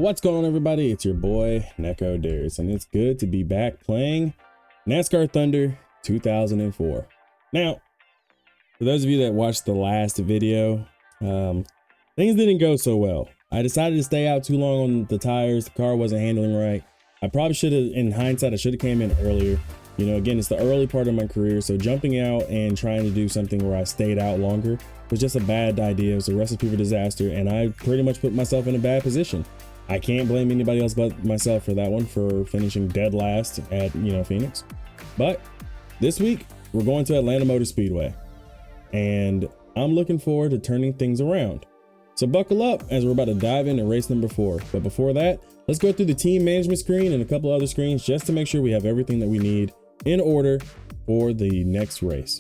What's going on, everybody? It's your boy Neko Dares, and it's good to be back playing NASCAR Thunder 2004. Now, for those of you that watched the last video, things didn't go so well. I decided to stay out too long on the tires. The car wasn't handling right. I probably should have, in hindsight, I should have came in earlier. You know, again, it's the early part of my career, so jumping out and trying to do something where I stayed out longer was just a bad idea. It was a recipe for disaster, and I pretty much put myself in a bad position. I can't blame anybody else but myself for that one, for finishing dead last at, Phoenix. But this week, we're going to Atlanta Motor Speedway, and I'm looking forward to turning things around. So buckle up as we're about to dive into race number 4. But before that, let's go through the team management screen and a couple other screens just to make sure we have everything that we need in order for the next race.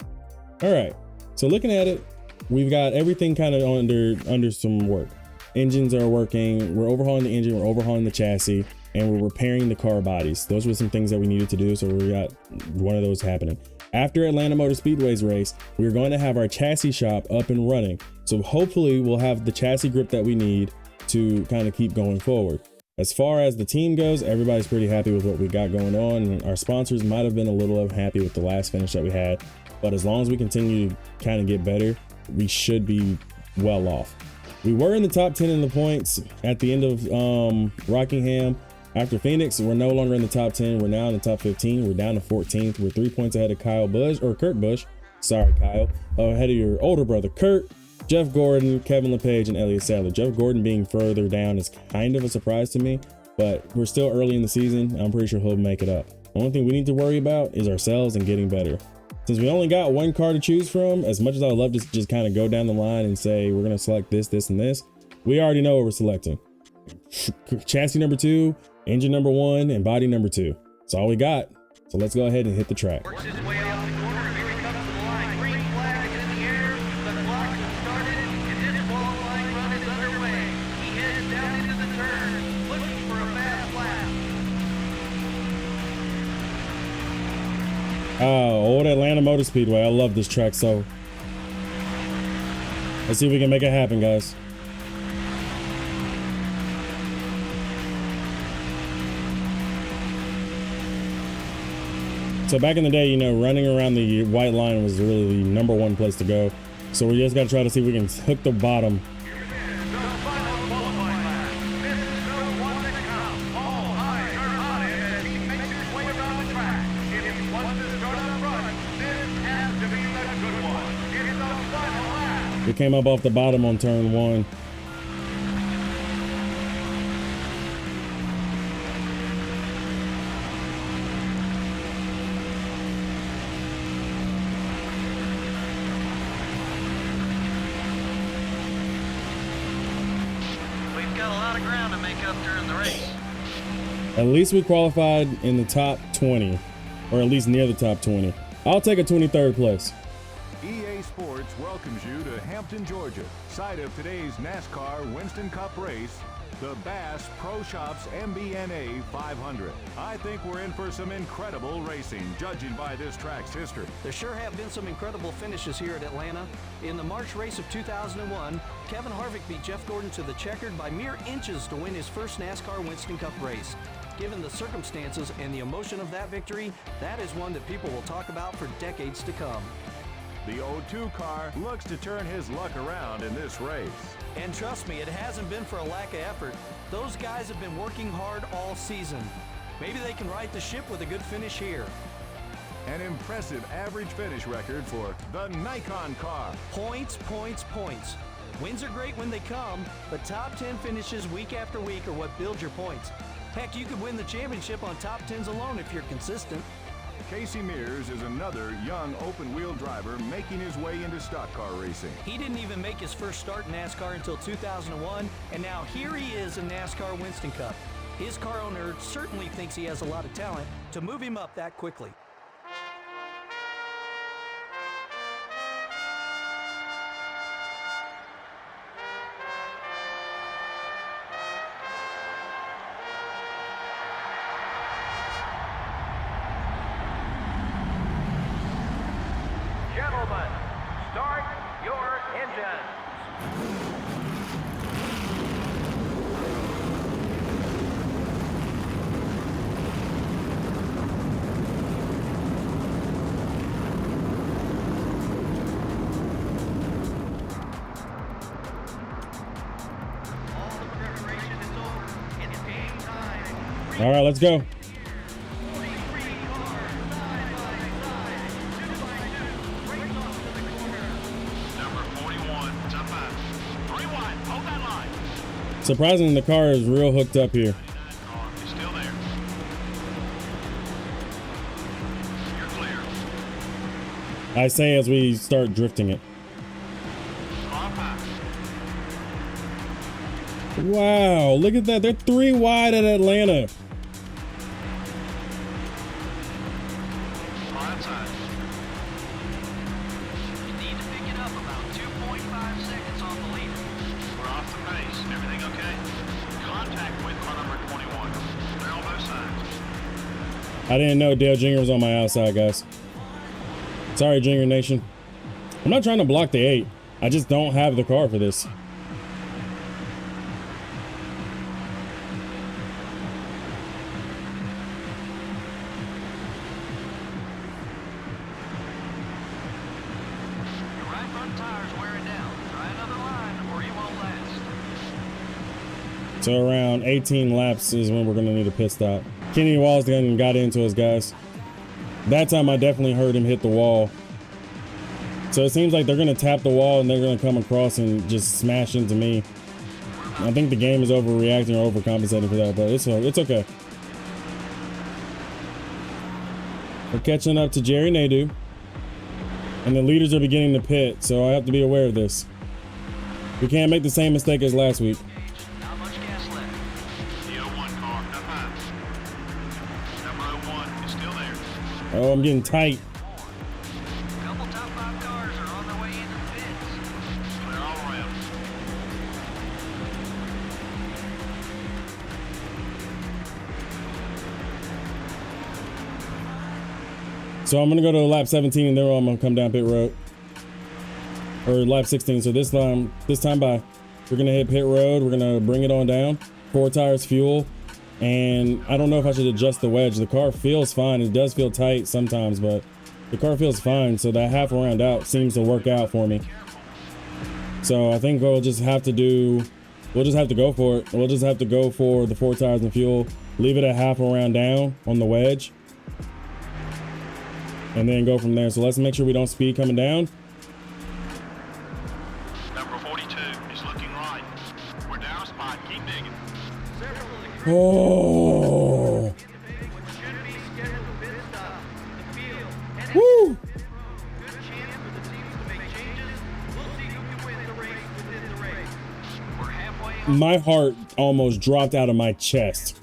All right, so looking at it, we've got everything kind of under some work. Engines are working, we're overhauling the engine, we're overhauling the chassis, and we're repairing the car bodies. Those were some things that we needed to do, so we got one of those happening. After Atlanta Motor Speedway's race, we're going to have our chassis shop up and running. So hopefully we'll have the chassis grip that we need to kind of keep going forward. As far as the team goes, everybody's pretty happy with what we got going on, and our sponsors might have been a little unhappy with the last finish that we had, but as long as we continue to kind of get better, we should be well off. We were in the top 10 in the points at the end of Rockingham. After Phoenix, we're no longer in the top 10. We're now in the top 15. We're down to 14th. We're 3 points ahead of Kurt Busch. Sorry, Kyle. Ahead of your older brother, Kurt, Jeff Gordon, Kevin LePage, and Elliott Sadler. Jeff Gordon being further down is kind of a surprise to me, but we're still early in the season. I'm pretty sure he'll make it up. The only thing we need to worry about is ourselves and getting better. Since we only got one car to choose from, as much as I would love to just kind of go down the line and say we're going to select this, this, and this, we already know what we're selecting. Chassis number 2, engine number 1, and body number 2. That's all we got. So let's go ahead and hit the track. Works his way off the corner. Here he comes to the line. Green flag is in the air. The clock has started, and this qualifying run is underway. He heads down into the turn, looking for a fast lap. Old Atlanta Motor Speedway. I love this track, so let's see if we can make it happen, guys. So back in the day, running around the white line was really the #1 place to go. So we just got to try to see if we can hook the bottom. We came up off the bottom on turn 1. We've got a lot of ground to make up during the race. At least we qualified in the top 20, or at least near the top 20. I'll take a 23rd place. EA Sports welcomes you to Hampton, Georgia, site of today's NASCAR Winston Cup race, the Bass Pro Shops MBNA 500. I think we're in for some incredible racing, judging by this track's history. There sure have been some incredible finishes here at Atlanta. In the March race of 2001, Kevin Harvick beat Jeff Gordon to the checkered by mere inches to win his first NASCAR Winston Cup race. Given the circumstances and the emotion of that victory, that is one that people will talk about for decades to come. The 02 car looks to turn his luck around in this race. And trust me, it hasn't been for a lack of effort. Those guys have been working hard all season. Maybe they can right the ship with a good finish here. An impressive average finish record for the Nikon car. Points, points, points. Wins are great when they come, but top 10 finishes week after week are what build your points. Heck, you could win the championship on top 10s alone if you're consistent. Casey Mears is another young open-wheel driver making his way into stock car racing. He didn't even make his first start in NASCAR until 2001, and now here he is in NASCAR Winston Cup. His car owner certainly thinks he has a lot of talent to move him up that quickly. Gentlemen, start your engines. All right, let's go. Surprisingly, the car is real hooked up here. Still there. You're clear. I say as we start drifting it. Wow, look at that. They're 3 wide at Atlanta. You need to pick it up about 2.5 seconds on the leader. We're off the pace. Everything okay? Contact with car number 21. They're on both sides. I didn't know Dale Jr. was on my outside, guys. Sorry, Junior Nation. I'm not trying to block the 8. I just don't have the car for this. So around 18 laps is when we're going to need a pit stop. Kenny Walsden got into us, guys. That time I definitely heard him hit the wall. So it seems like they're going to tap the wall and they're going to come across and just smash into me. I think the game is overreacting or overcompensating for that, but it's okay. We're catching up to Jerry Nadeau. And the leaders are beginning to pit, so I have to be aware of this. We can't make the same mistake as last week. Not much gas left. The 01 car, up high. Number 01 is still there. Oh, I'm getting tight. A couple top 5 cars are on their way into the pits. They're all around. So I'm gonna go to lap 17 and then I'm gonna come down pit road. Or lap 16. So this time by, we're gonna hit pit road. We're gonna bring it on down. 4 tires, fuel. And I don't know if I should adjust the wedge. The car feels fine. It does feel tight sometimes, but the car feels fine. So that half a round out seems to work out for me. So I think we'll just have to go for it. We'll just have to go for the 4 tires and fuel. Leave it at half a round down on the wedge. And then go from there. So let's make sure we don't speed coming down. Number 42 is looking right. We're down a spot. Keep digging. Oh. Woo. My heart almost dropped out of my chest.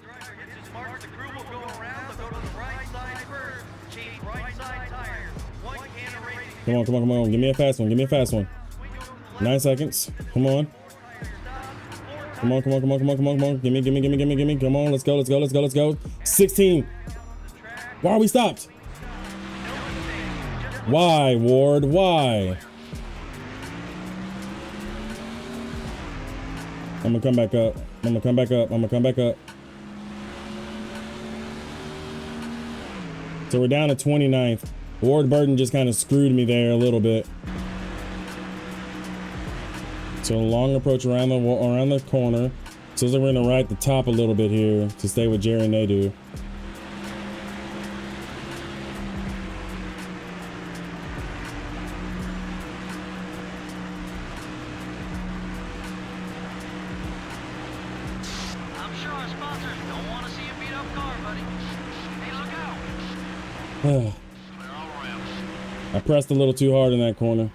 Come on. Give me a fast one. 9 seconds. Come on. Come on. Gimme. Come on, let's go. 16. Why are we stopped? Why, Ward? Why? I'm gonna come back up. So we're down to 29th. Ward Burton just kind of screwed me there a little bit. So a long approach around the corner. So we're gonna right the top a little bit here to stay with Jerry Nadeau. I'm sure our sponsors don't want to see a beat up car, buddy. Hey, look out. They're all around. I pressed a little too hard in that corner.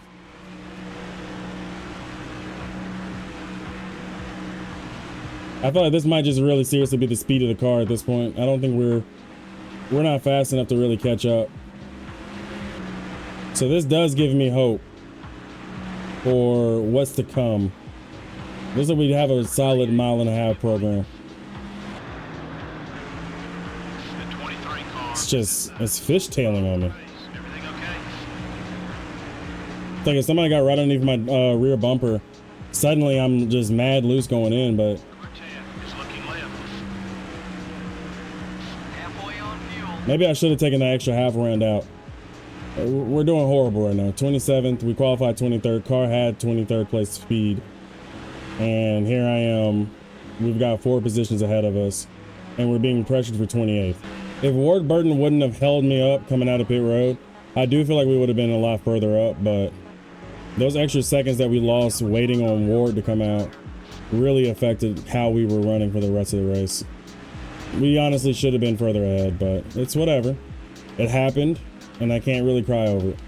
I feel like this might just really seriously be the speed of the car at this point. I don't think we're not fast enough to really catch up. So this does give me hope for what's to come. Looks like we have a solid 1.5 mile program. The 23 car. It's fishtailing on me. Everything okay? It's like if somebody got right underneath my rear bumper, suddenly I'm just mad loose going in, but Number 10 is looking left. Halfway on fuel. maybe I should have taken that extra half round out. We're doing horrible right now. 27th, we qualified 23rd. Car had 23rd place speed. And here I am. We've got 4 positions ahead of us. and we're being pressured for 28th. If Ward Burton wouldn't have held me up coming out of pit road, I do feel like we would have been a lot further up, but those extra seconds that we lost waiting on Ward to come out really affected how we were running for the rest of the race. We honestly should have been further ahead, but it's whatever. It happened, and I can't really cry over it.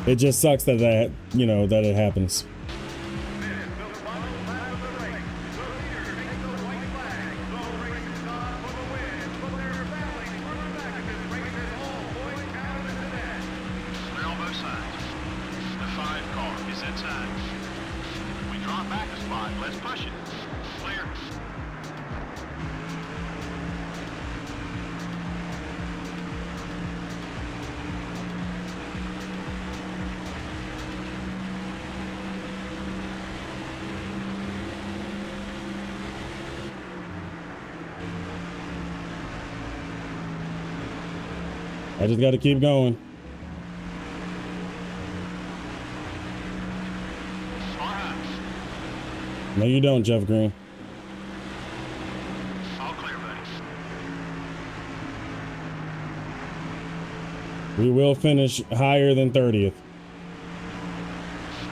It just sucks that that it happens. I just got to keep going. No, you don't, Jeff Green. All clear, buddy. We will finish higher than 30th.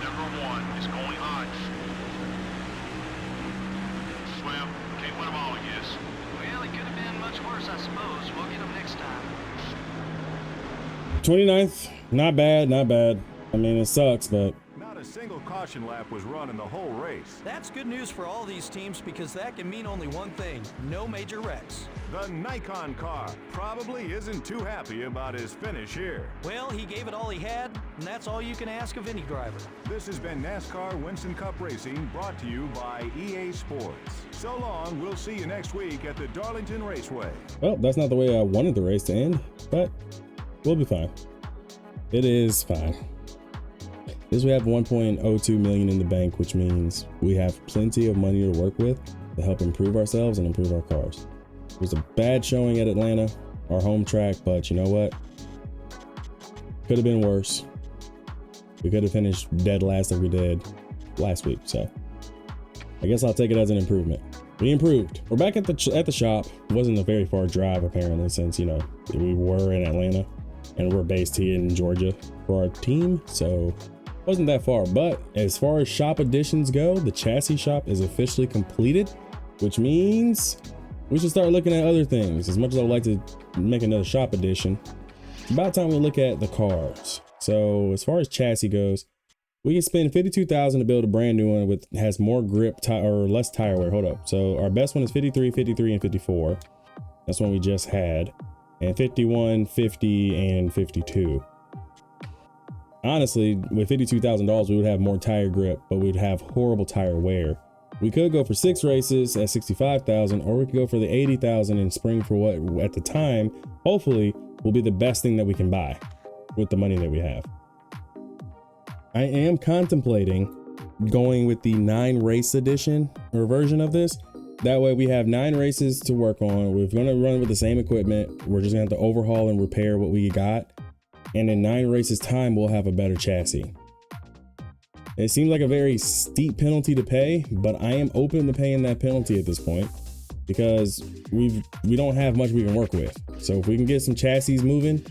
Number 1 is going high. Well, can't win them all, I guess. Well, it could have been much worse, I suppose. We'll get them next time. 29th, not bad, not bad. I mean, it sucks, but Not a single caution lap was run in the whole race. That's good news for all these teams because that can mean only one thing: no major wrecks. The Nikon car probably isn't too happy about his finish here. Well, he gave it all he had, and that's all you can ask of any driver. This has been NASCAR Winston Cup Racing, brought to you by EA Sports. So long, we'll see you next week at the Darlington Raceway. well, that's not the way I wanted the race to end, but we'll be fine. It is fine. This we have 1.02 million in the bank, which means we have plenty of money to work with to help improve ourselves and improve our cars. It was a bad showing at Atlanta, our home track, but you know what? Could have been worse. We could have finished dead last like we did last week, so I guess I'll take it as an improvement. We improved. We're back at the shop. It wasn't a very far drive apparently, since we were in Atlanta and we're based here in Georgia for our team, so it wasn't that far. But as far as shop additions go, the chassis shop is officially completed, which means we should start looking at other things. As much as I would like to make another shop addition, it's about time we look at the cars. So as far as chassis goes, we can spend $52,000 to build a brand new one with has more grip or less tire wear. Hold up. So our best one is 53, 53, and 54. That's one we just had. And 51, 50, and 52. Honestly, with $52,000, we would have more tire grip, but we'd have horrible tire wear. We could go for 6 races at $65,000, or we could go for the $80,000 in spring for what at the time, hopefully, will be the best thing that we can buy with the money that we have. I am contemplating going with the 9 race edition or version of this. That way we have 9 races to work on. We're going to run with the same equipment. We're just going to have to overhaul and repair what we got. And in 9 races time, we'll have a better chassis. It seems like a very steep penalty to pay, but I am open to paying that penalty at this point because we don't have much we can work with. So if we can get some chassis moving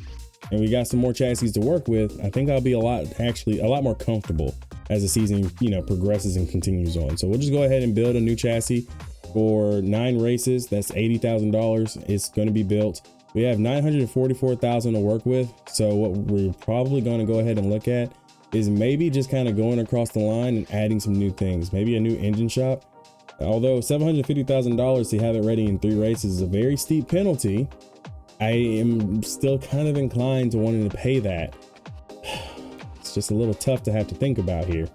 and we got some more chassis to work with, I think I'll be a lot more comfortable as the season, progresses and continues on. So we'll just go ahead and build a new chassis for 9 races. That's $80,000. It's going to be built. We have $944,000 to work with. So what we're probably going to go ahead and look at is maybe just kind of going across the line and adding some new things, maybe a new engine shop. Although $750,000 to have it ready in 3 races is a very steep penalty, I am still kind of inclined to wanting to pay that. It's just a little tough to have to think about here.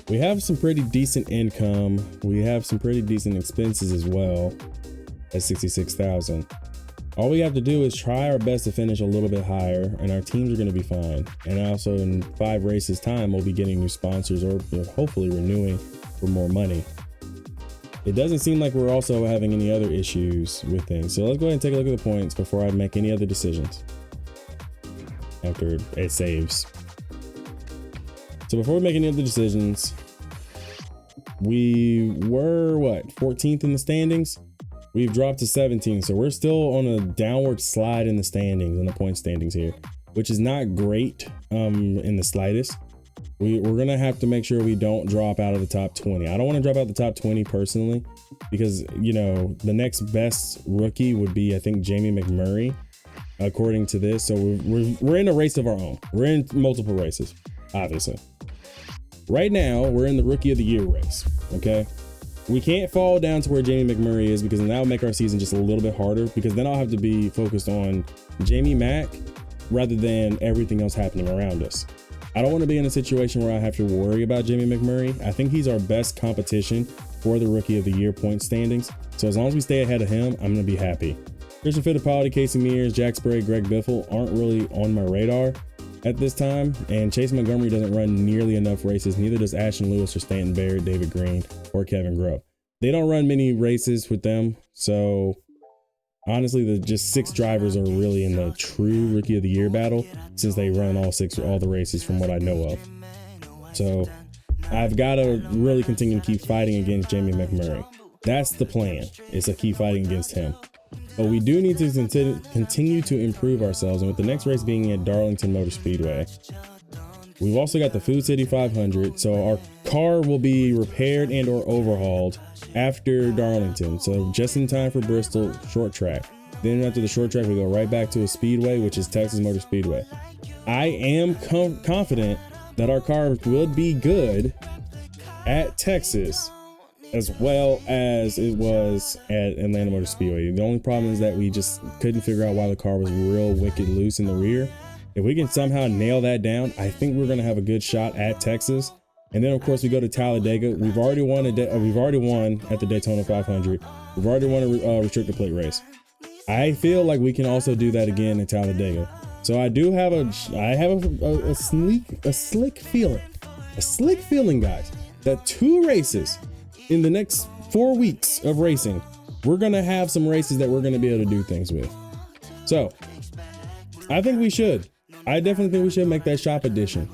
We have some pretty decent income. We have some pretty decent expenses as well at $66,000. All we have to do is try our best to finish a little bit higher, and our teams are going to be fine. And also in 5 races time, we'll be getting new sponsors or hopefully renewing for more money. It doesn't seem like we're also having any other issues with things. So let's go ahead and take a look at the points before I make any other decisions. after it saves. So before we make any other decisions, we were what, 14th in the standings? We've dropped to 17, so we're still on a downward slide in the standings, in the point standings here, which is not great in the slightest. We're gonna have to make sure we don't drop out of the top 20. I don't want to drop out the top 20 personally, because you know the next best rookie would be, I think, Jamie McMurray, according to this. So we're in a race of our own. We're in multiple races, obviously. Right now, we're in the Rookie of the Year race. Okay, we can't fall down to where Jamie McMurray is, because that will make our season just a little bit harder, because then I'll have to be focused on Jamie Mack rather than everything else happening around us. I don't want to be in a situation where I have to worry about Jamie McMurray. I think he's our best competition for the Rookie of the Year point standings. So as long as we stay ahead of him, I'm going to be happy. Christian Fittipaldi, Casey Mears, Jack Sprague, Greg Biffle aren't really on my radar at this time. And Chase Montgomery doesn't run nearly enough races. Neither does Ashton Lewis or Stanton Barrett, David Green, or Kevin Grubb. They don't run many races with them. So honestly, the just 6 drivers are really in the true Rookie of the Year battle, since they run all the races from what I know of. So I've got to really continue to keep fighting against Jamie McMurray. That's the plan, is to keep fighting against him. But we do need to continue to improve ourselves. And with the next race being at Darlington Motor Speedway, we've also got the Food City 500. So our car will be repaired and or overhauled after Darlington. So just in time for Bristol short track. Then after the short track, we go right back to a speedway, which is Texas Motor Speedway. I am confident that our car will be good at Texas as well as it was at Atlanta Motor Speedway. The only problem is that we just couldn't figure out why the car was real wicked loose in the rear. If we can somehow nail that down, I think we're going to have a good shot at Texas. And then of course we go to Talladega. We've already won at the Daytona 500. We've already won a restricted plate race. I feel like we can also do that again at Talladega. So I do have a slick feeling, guys, that 2 races in the next 4 weeks of racing, we're gonna have some races that we're gonna be able to do things with. So I think we should. I definitely think we should make that shop edition.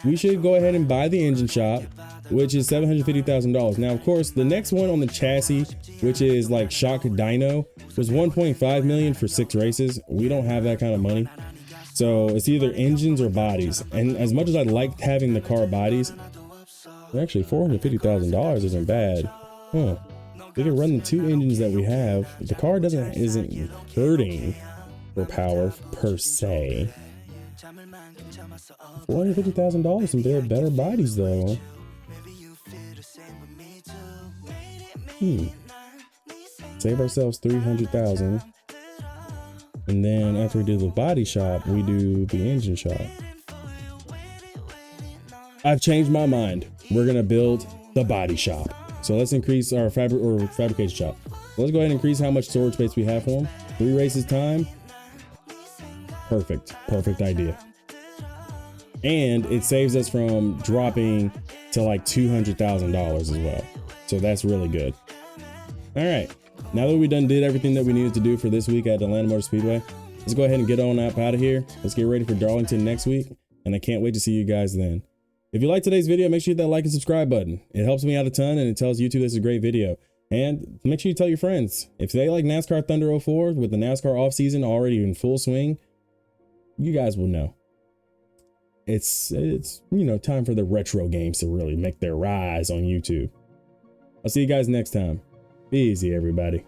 We should go ahead and buy the engine shop, which is $750,000. Now, of course, the next one on the chassis, which is like Shock Dyno, was $1.5 million for 6 races. We don't have that kind of money. So it's either engines or bodies. And as much as I liked having the car bodies, actually $450,000 isn't bad. Huh. We can run the 2 engines that we have. The car isn't hurting for power per se. $450,000, some better bodies though. Save ourselves $300,000, and then after we do the body shop, we do the engine shop. I've changed my mind. We're gonna build the body shop. So let's increase our fabrication shop. Let's go ahead and increase how much storage space we have for them. 3 races time. Perfect idea. And it saves us from dropping to like $200,000 as well. So that's really good. All right, now that we did everything that we needed to do for this week at Atlanta Motor Speedway, let's go ahead and get on up out of here. Let's get ready for Darlington next week, and I can't wait to see you guys then. If you like today's video, make sure you hit that like and subscribe button. It helps me out a ton, and it tells YouTube this is a great video. And make sure you tell your friends. If they like NASCAR Thunder 04 with the NASCAR off season already in full swing, you guys will know. It's time for the retro games to really make their rise on YouTube. I'll see you guys next time. Be easy, everybody.